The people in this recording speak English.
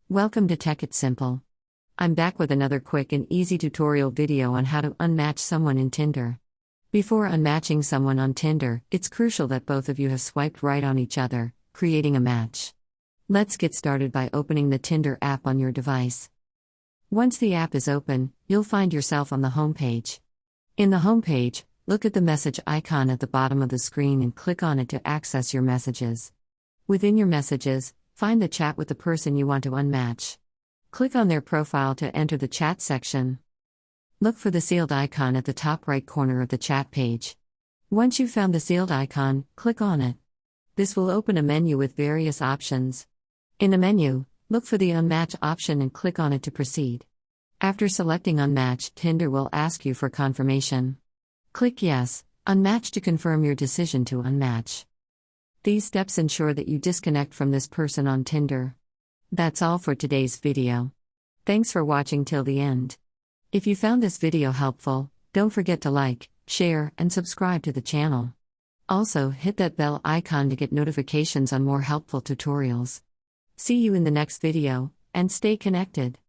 Welcome to Tech It's Simple. I'm back with another quick and easy tutorial video on how to unmatch someone in Tinder. Before unmatching someone on Tinder, it's crucial that both of you have swiped right on each other, creating a match. Let's get started by opening the Tinder app on your device. Once the app is open, you'll find yourself on the home page. In the home page, look at the message icon at the bottom of the screen and click on it to access your messages. Within your messages, find the chat with the person you want to unmatch. Click on their profile to enter the chat section. Look for the sealed icon at the top right corner of the chat page. Once you've found the sealed icon, click on it. This will open a menu with various options. In the menu, look for the Unmatch option and click on it to proceed. After selecting Unmatch, Tinder will ask you for confirmation. Click Yes, Unmatch to confirm your decision to unmatch. These steps ensure that you disconnect from this person on Tinder. That's all for today's video. Thanks for watching till the end. If you found this video helpful, don't forget to like, share, and subscribe to the channel. Also, hit that bell icon to get notifications on more helpful tutorials. See you in the next video, and stay connected.